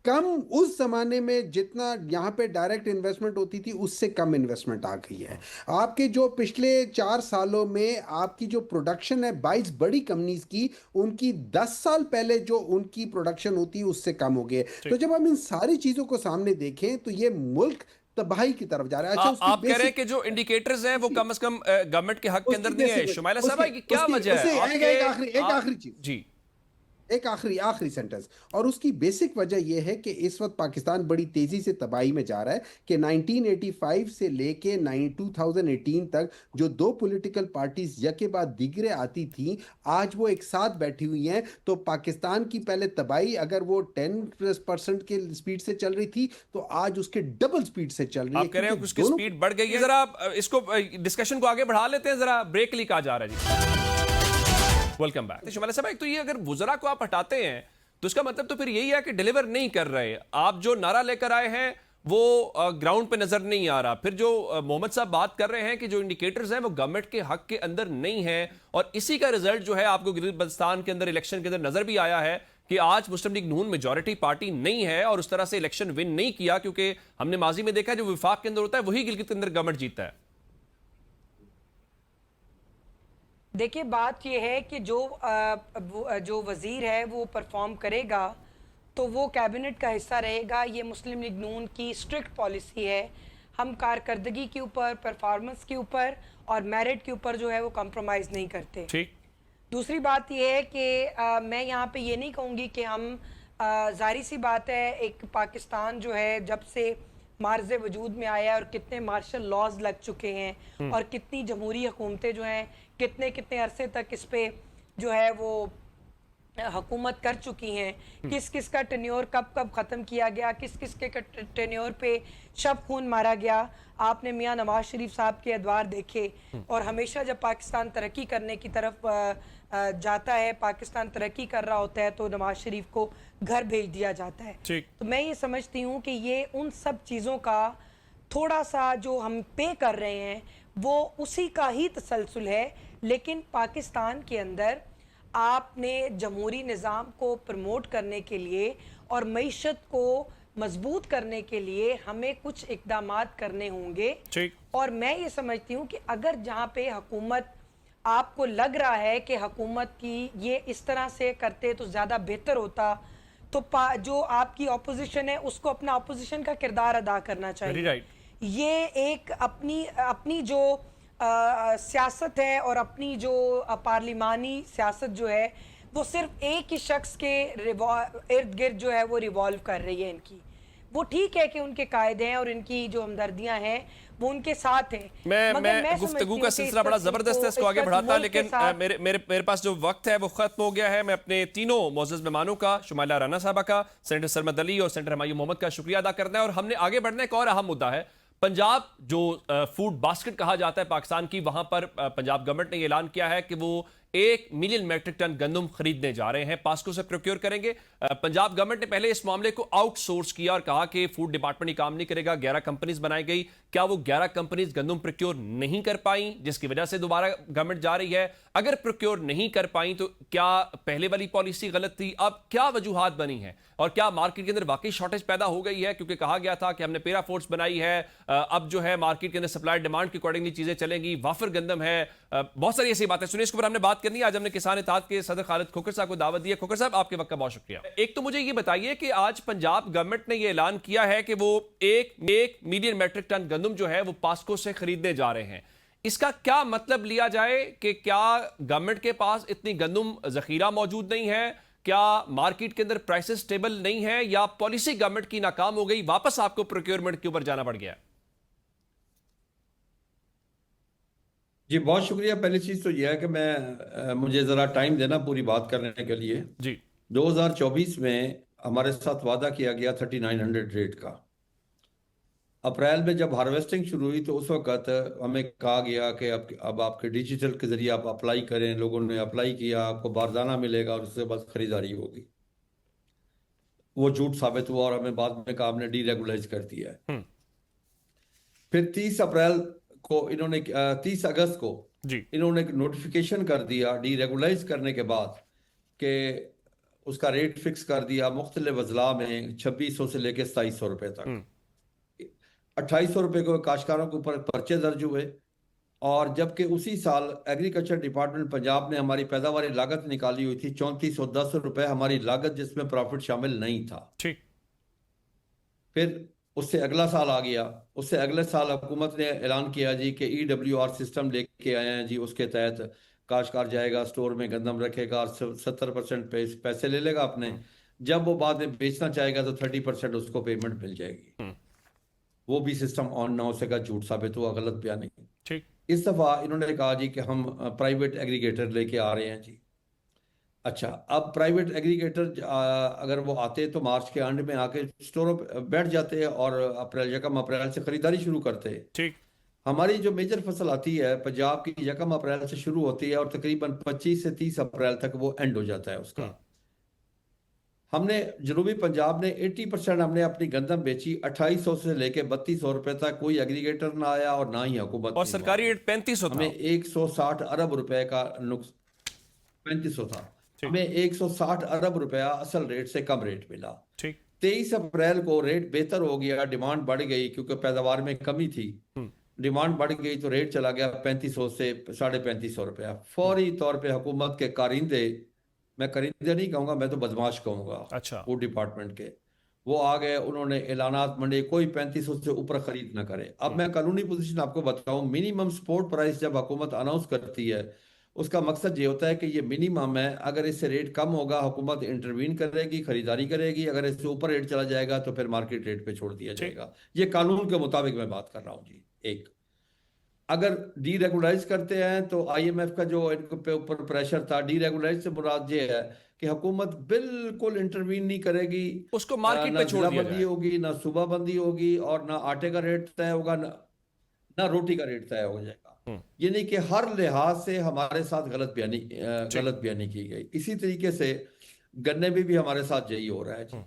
कम, उस जमाने में जितना यहाँ पे डायरेक्ट इन्वेस्टमेंट होती थी उससे कम इन्वेस्टमेंट आ गई है। आपके जो पिछले 4 सालों में आपकी जो प्रोडक्शन है 22 बड़ी कंपनीज की, उनकी 10 साल पहले जो उनकी प्रोडक्शन होती है उससे कम हो गई है। तो जब हम इन सारी चीजों को सामने देखें तो ये मुल्क तबाही की तरफ जा रहा है। अच्छा, उसकी आप कह रहे हैं बेसिक कि जो इंडिकेटर्स हैं वो कम से कम गवर्नमेंट के हक के अंदर नहीं है। शुमाइला साहब, की क्या वजह है? एक आखिरी चीज, जी, एक आखिरी सेंटेंस, और उसकी बेसिक वजह यह है कि इस वक्त पाकिस्तान बड़ी तेजी से तबाही में जा रहा है कि 1985 से लेके 2018 तक जो दो पॉलिटिकल पार्टीज यके बाद दिगरे आती थी, आज वो एक साथ बैठी हुई हैं। तो पाकिस्तान की पहले तबाही अगर वो 10% के स्पीड से चल रही थी, तो आज उसके डबल स्पीड से चल रही है। आप कह रहे हैं कि क्योंकि उसकी दोनों स्पीड बढ़ गई है। जरा इसको डिस्कशन को आगे बढ़ा लेते हैं, जरा ब्रेक लिए कहा जा रहा है जी। Welcome back. शुमाइला साहब, एक तो ये अगर वुज़रा को आप हटाते हैं तो इसका मतलब तो फिर यही है कि डिलीवर नहीं कर रहे। आप जो नारा लेकर आए हैं वो ग्राउंड पे नजर नहीं आ रहा। फिर जो मोहम्मद साहब बात कर रहे हैं कि जो इंडिकेटर्स हैं वो गवर्नमेंट के हक के अंदर नहीं है, और इसी का रिजल्ट जो है आपको गिलगित बल्तिस्तान के अंदर इलेक्शन के अंदर नजर भी आया है कि आज मुस्लिम लीग नून मेजॉरिटी पार्टी नहीं है और उस तरह से इलेक्शन विन नहीं किया, क्योंकि हमने माजी में देखा है जो विफाक के अंदर होता है वही गिलगित के अंदर गवर्नमेंट जीतता है। देखिए, बात यह है कि जो वज़ीर है वो परफॉर्म करेगा तो वो कैबिनेट का हिस्सा रहेगा। ये मुस्लिम लीग नून की स्ट्रिक्ट पॉलिसी है। हम कारकर्दगी के ऊपर, परफॉर्मेंस के ऊपर और मेरिट के ऊपर जो है वो कॉम्प्रोमाइज़ नहीं करते। ठीक। दूसरी बात यह है कि मैं यहाँ पे ये नहीं कहूँगी कि हम, जाहिर सी बात है, एक पाकिस्तान जो है जब से मार्ज़ वजूद में आया है और कितने मार्शल लॉज लग चुके हैं और कितनी जमहूरी हुकूमतें जो हैं कितने कितने अरसे तक इस पे जो है वो हुकूमत कर चुकी हैं, किस किस का टेन्योर कब कब ख़त्म किया गया, किस किस के टेन्योर पे शब खून मारा गया। आपने मियाँ नवाज शरीफ साहब के अदवार देखे, और हमेशा जब पाकिस्तान तरक्की करने की तरफ जाता है, पाकिस्तान तरक्की कर रहा होता है, तो नवाज शरीफ को घर भेज दिया जाता है। तो मैं ये समझती हूँ कि ये उन सब चीज़ों का थोड़ा सा जो हम पे कर रहे हैं वो उसी का ही तसलसल है। लेकिन पाकिस्तान के अंदर आपने जमहूरी निज़ाम को प्रमोट करने के लिए और मईशत को मजबूत करने के लिए हमें कुछ इक़दामात करने होंगे। और मैं ये समझती हूँ कि अगर जहाँ पे हुकूमत, आपको लग रहा है कि हुकूमत की ये इस तरह से करते तो ज़्यादा बेहतर होता, तो जो आपकी अपोजिशन है उसको अपना अपोजिशन का किरदार अदा करना चाहिए। ये एक अपनी जो सियासत है और अपनी जो पार्लिमानी सियासत जो है वो सिर्फ एक ही शख्स के इर्द गिर्द जो है वो रिवॉल्व कर रही है इनकी। वो ठीक है कि उनके कायदे हैं और इनकी जो हमदर्दियां हैं वो उनके साथ हैं। मैं गुफ्तगू का सिलसिला बड़ा जबरदस्त है, इसको आगे बढ़ाता, लेकिन मेरे पास जो वक्त है वो खत्म हो गया है। मैं अपने तीनों मोअज़्ज़ज़ मेहमानों का, शुमाइला राना साहबा का, सेनेटर सरमद अली और सेनेटर हुमायूं मोहम्मद का शुक्रिया अदा करना है। और हमने आगे बढ़ना है, एक और अहम मुद्दा है पंजाब, जो फूड बास्केट कहा जाता है पाकिस्तान की। वहां पर पंजाब गवर्नमेंट ने ऐलान किया है कि वो 1 मिलियन मैट्रिक टन गंदम खरीदने जा रहे हैं, पास्को से प्रोक्योर करेंगे। पंजाब गवर्नमेंट ने पहले इस मामले को आउटसोर्स किया और कहा कि फूड डिपार्टमेंट ही काम नहीं करेगा। 11 कंपनीज बनाई गई। क्या वो 11 कंपनीज गंदम प्रोक्योर नहीं कर पाई, जिसकी वजह से दोबारा गवर्नमेंट जा रही है? अगर प्रोक्योर नहीं कर पाई तो क्या पहले वाली पॉलिसी गलत थी? अब क्या वजूहात बनी है और क्या मार्केट के अंदर वाकई शॉर्टेज पैदा हो गई है? क्योंकि कहा गया था कि हमने पेरा फोर्स बनाई है, अब जो है मार्केट के अंदर सप्लाई डिमांड के अकॉर्डिंगली चीजें चलेंगी, वाफर गंदम है, बहुत सारी ऐसी बातें सुनिए। इसके ऊपर हमने बात करनी है। आज हमने किसान इत्तेहाद के सदर खालिद खोखर साहब को दावत दी है। खोखर साहब, आपके वक्त का बहुत शुक्रिया। एक तो मुझे ये बताइए कि आज पंजाब गवर्नमेंट ने ये ऐलान किया है कि वो 1 मिलियन मैट्रिक टन गंदम जो है वो पास्को से खरीदने जा रहे हैं। इसका क्या मतलब लिया जाए कि क्या गवर्नमेंट के पास इतनी गंदम जखीरा मौजूद नहीं है? क्या मार्केट के अंदर प्राइसेस स्टेबल नहीं है, या पॉलिसी गवर्नमेंट की नाकाम हो गई, वापस आपको प्रोक्योरमेंट के ऊपर जाना पड़ गया? जी बहुत शुक्रिया। पहली चीज़ तो यह है कि मुझे ज़रा टाइम देना पूरी बात करने के लिए। जी 2024 में हमारे साथ वादा किया गया 3900 रेट का। अप्रैल में जब हार्वेस्टिंग शुरू हुई तो उस वक्त हमें कहा गया कि अब आपके डिजिटल के ज़रिए आप अप्लाई करें। लोगों ने अप्लाई किया, आपको बारदाना मिलेगा और उसके बाद ख़रीदारी होगी। वो झूठ साबित हुआ और हमें बाद में कहा हमने डीरेगुलाइज कर दिया है। फिर 30 अप्रैल को इन्होंने 30 अगस्त को जी इन्होंने नोटिफिकेशन कर दिया डीरेगुलाइज करने के बाद कि उसका रेट फिक्स कर दिया मुख्तलिफ अजला में 2600 से लेकर 2700 रुपये तक। 2800 रुपये को काश्तकारों के ऊपर पर्चे दर्ज हुए। और जबकि उसी साल एग्रीकल्चर डिपार्टमेंट पंजाब ने हमारी पैदावारी लागत निकाली हुई थी 3410 रुपये हमारी लागत, जिसमें प्रॉफिट शामिल नहीं था। ठीक। फिर उससे अगला साल आ गया। उससे अगले साल हुकूमत ने ऐलान किया जी कि EWR सिस्टम लेके आए हैं जी। उसके तहत काश्तकार जाएगा स्टोर में गंदम रखेगा और 70% पैसे ले लेगा अपने। जब वो बाद में बेचना चाहेगा तो 30% उसको पेमेंट मिल जाएगी। वो भी सिस्टम ऑन ना हो सका, झूठ साबित हुआ, गलत बयानी। ठीक। इस दफ़ा इन्होंने कहा जी कि हम प्राइवेट एग्रीगेटर लेके आ रहे हैं जी। अच्छा, अब प्राइवेट एग्रीगेटर अगर वो आते तो मार्च के एंड में आके स्टोरों पे बैठ जाते और यकम अप्रैल से खरीदारी शुरू करते। ठीक। हमारी जो मेजर फसल आती है पंजाब की यकम अप्रैल से शुरू होती है और तकरीबन 25 से 30 अप्रैल तक वो एंड हो जाता है उसका। हमने जनूबी पंजाब ने 80% हमने अपनी गंदम बेची 2800 से लेके 3200 रुपए तक। कोई एग्रीगेटर ना आया और ना ही हुकूमत और ने सरकारी मांगा। रेट 3500 था। हमें 160 अरब रुपए का नुकस 3500 था। ठीक। हमें 160 अरब रुपया असल रेट से कम रेट मिला। ठीक। 23 अप्रैल को रेट बेहतर हो गया, डिमांड बढ़ गई क्योंकि पैदावार में कमी थी। डिमांड बढ़ गई तो रेट चला गया 3500 से 3550 रुपया। फौरी तौर पे हुकूमत के कारिंदे, मैं कारिंदे नहीं कहूँगा, मैं तो बदमाश कहूँगा, अच्छा। फूड डिपार्टमेंट के, वो आ गए। उन्होंने ऐलानात मंडे कोई 3500 से ऊपर खरीद ना करे। अब मैं कानूनी पोजीशन आपको बताऊं, मिनिमम सपोर्ट प्राइस जब हुकूमत अनाउंस करती है उसका मकसद ये होता है कि ये मिनिमम है। अगर इससे रेट कम होगा हुकूमत इंटरवीन करेगी, खरीदारी करेगी। अगर इससे ऊपर रेट चला जाएगा तो फिर मार्केट रेट पे छोड़ दिया जाएगा। ये कानून के मुताबिक मैं बात कर रहा हूँ जी। एक, अगर डीरेगुलाइज करते हैं तो IMF का जो इनके ऊपर प्रेशर था, डीरेगुलाइज से मुराद ये है कि हुकूमत बिल्कुल इंटरवीन नहीं करेगी। उसको मार्केट ना पे छोड़ दिया बंदी जाए। होगी, ना सुबह बंदी होगी और ना आटे का रेट तय होगा, ना रोटी का रेट तय हो जाएगा। यानी कि हर लिहाज से हमारे साथ गलत बयानी की गई। इसी तरीके से गन्ने में भी हमारे साथ यही हो रहा है जी।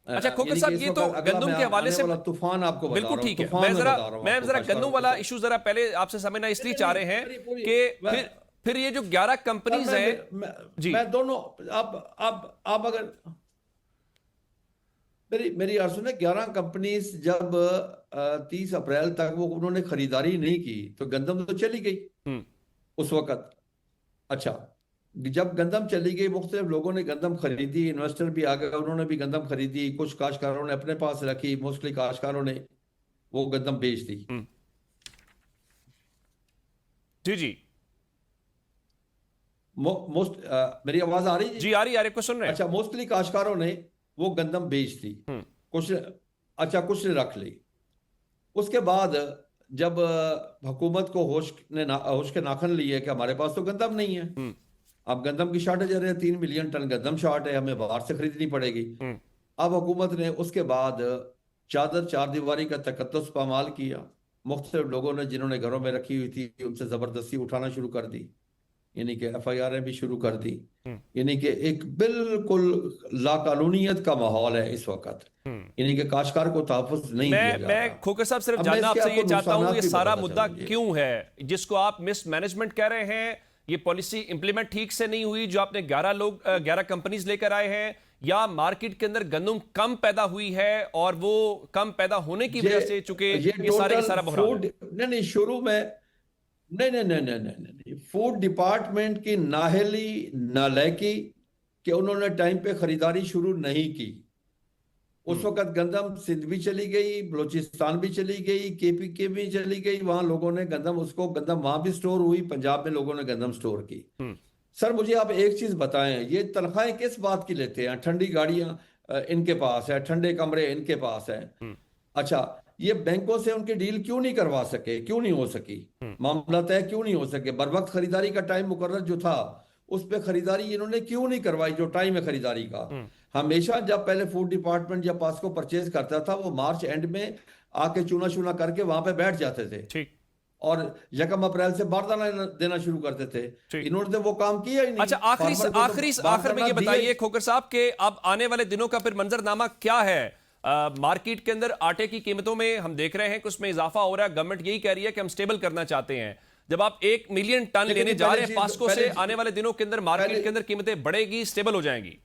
अच्छा खोकर साहब, ये तो गंदम के हवाले से तूफान आपको बता बिल्कुल रहा हूं, ठीक है। तूफान मैं में जरा बता रहा हूं मैं आपको जरा काश्तकारों गंदम के वाला साथ। इशू जरा पहले आपसे समझना इसलिए चाह रहे हैं कि फिर ये जो 11 कंपनीज हैं जी। मैं दोनों अब अगर मेरी अर्ज सुने, 11 कंपनीज जब 30 अप्रैल तक वो उन्होंने खरीदारी नहीं की तो गंदम तो चली गई उस वक्त। अच्छा, जब गंदम चली गई मुख्तलिफ लोगों ने गंदम खरीदी, इन्वेस्टर भी आ गए, उन्होंने भी गंदम खरीदी। कुछ काश्तकारों ने अपने पास रखी, मोस्टली काश्तकारों ने वो गंदम बेच दी। जी जी मेरी आवाज आ रही जी? आ रही आपको सुन रहे हैं। अच्छा, मोस्टली काश्तकारों ने वो गंदम बेच दी। कुछ कुछ ने रख ली। उसके बाद जब हुकूमत को होश के नाखन लिए कि हमारे पास तो गंदम नहीं है, अब गंदम की शॉर्टेज है, 3 मिलियन टन गंदम शॉर्ट है, हमें बाहर से खरीदनी पड़ेगी। अब हुकूमत ने उसके बाद चार दीवारी का तकद्दुस पामाल किया। मुख्तलिफ लोगों ने जिन्होंने घरों में रखी हुई थी उनसे ज़बरदस्ती उठाना शुरू कर दी, यानी कि FIR भी शुरू कर दी। यानी कि एक बिल्कुल लाकानूनियत का माहौल है इस वक्त। यानी कि काश्तकार को तहफ़्फ़ुज़ नहीं दिया जा रहा। मैं खोकर साहब सिर्फ अब मैं जानना इसके आपसे ये आपको चाहता हूं, ये नुकसानात भी सारा बताता मुद्दा चलूं। क्यों है जिसको आप मिस मैनेजमेंट कह रहे हैं? ये पॉलिसी इंप्लीमेंट ठीक से नहीं हुई जो आपने 11 कंपनीज लेकर आए हैं, या मार्केट के अंदर गंदम कम पैदा हुई है और वो कम पैदा होने की वजह से चूंकि ये सारे का सारा बहरान है? नहीं, शुरू में नहीं, फूड डिपार्टमेंट की नाहली नालायकी कि उन्होंने टाइम पे खरीदारी शुरू नहीं की। उस वक्त गंदम सिंध भी चली गई, बलोचिस्तान भी चली गई, KPK भी चली गई। वहां लोगों ने गंदम वहां भी स्टोर हुई, पंजाब में लोगों ने गंदम स्टोर की। सर मुझे आप एक चीज बताएं, ये तनख्वाहें किस बात की लेते हैं? ठंडी गाड़ियां इनके पास है, ठंडे कमरे इनके पास है। अच्छा, ये बैंकों से उनकी डील क्यों नहीं करवा सके, क्यों नहीं हो सकी, मामला तय क्यों नहीं हो सके, बर वक्त खरीदारी का टाइम मुकर्रर जो था उस पे खरीदारी इन्होंने क्यों नहीं करवाई, जो टाइम है खरीदारी का। हमेशा जब पहले फूड डिपार्टमेंट या पास्को परचेज करता था वो मार्च एंड में आके चूना चूना करके वहां पे बैठ जाते थे ठीक। और 1 अप्रैल से बारदाना देना शुरू करते थे। इन्होंने तो वो काम किया ही नहीं। अच्छा, आखिरी फार्मर को तो आखिरी आखिर में बारदाना ये दिए। बताइए खोकर साहब के अब आने वाले दिनों का फिर मंजरनामा क्या है? मार्केट के अंदर आटे की कीमतों में हम देख रहे हैं कि उसमें इजाफा हो रहा है। गवर्नमेंट यही कह रही है कि हम स्टेबल करना चाहते हैं। जब आप 1 मिलियन टन लेकिन लेने जा पहले रहे हैं चीज- पास्को पहले से, चीज- आने वाले दिनों के अंदर मार्केट पहले- के अंदर कीमतें बढ़ेगी, स्टेबल हो जाएंगी?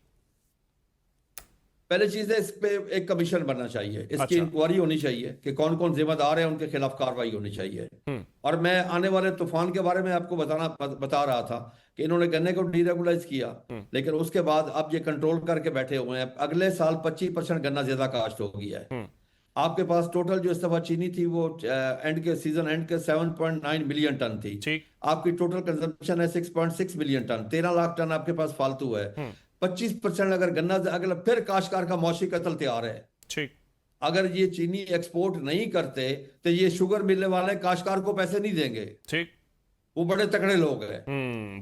पहले चीज है, इस पे एक कमीशन बनना चाहिए, इसकी अच्छा। इंक्वायरी होनी चाहिए कि कौन कौन जिम्मेदार है, उनके खिलाफ कार्रवाई होनी चाहिए। और मैं आने वाले तूफान के बारे में आपको बता रहा था कि इन्होंने गन्ने को डीरेगुलाइज किया, लेकिन उसके बाद अब ये कंट्रोल करके बैठे हुए हैं। अगले साल 25% गन्ना ज्यादा काश्त हो गया है। आपके पास टोटल जो इस दफा चीनी थी वो सीजन एंड के 7.9 मिलियन टन थी। ठीक। आपकी टोटल कंजम्पशन है 6.6 मिलियन टन, 13 लाख टन आपके पास फालतू है। 25% अगर गन्ना अगला फिर काश्तकार का मौशी कत्ल तैयार है। ठीक। अगर ये चीनी एक्सपोर्ट नहीं करते तो ये शुगर मिलने वाले काश्तकार को पैसे नहीं देंगे। ठीक। वो बड़े तगड़े लोग हैं।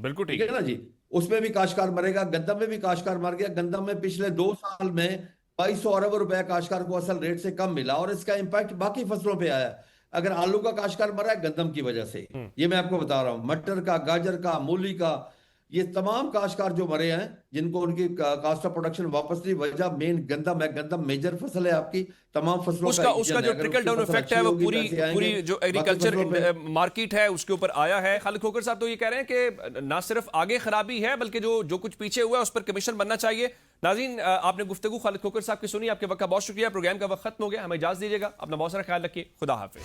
बिल्कुल ठीक ठीक है ना जी। उसमें भी काश्तकार मरेगा, गंदम में भी काश्तकार मर गया। गंदम में पिछले 2 साल में 2200 अरब रुपए काश्तकार को असल रेट से कम मिला और इसका इंपैक्ट बाकी फसलों पे आया। अगर आलू का काश्तकार मरा है गंदम की वजह से, ये मैं आपको बता रहा हूं। मटर का, गाजर का, मूली का, ये तमाम काश्तकार जो मरे हैं जिनको उनकी कास्ट ऑफ प्रोडक्शन वापस नहीं, वजह मेन गंदम है। गंदम मेजर फसल है आपकी तमाम फसलों उसका इंजन उसका है। जो अगर ट्रिकल उसकी डाउन फसल इफेक्ट अच्छी है वो होगी, पूरी पैसे आएंगे। पूरी जो बाकी एग्रीकल्चर फसलों पे- मार्केट है उसके ऊपर आया है। खालिद खोकर साहब तो ये कह रहे हैं कि ना सिर्फ आगे खराबी है बल्कि जो कुछ पीछे हुआ है उस पर कमीशन बनना चाहिए। नाज़रीन, आपने गुफ्तगू खालिद खोकर साहब की सुनी, आपके वक्त का बहुत शुक्रिया। प्रोग्राम का वक्त खत्म हो गया, हमें इजाजत दीजिएगा। अपना बहुत सारा ख्याल रखिए, खुदा हाफिज।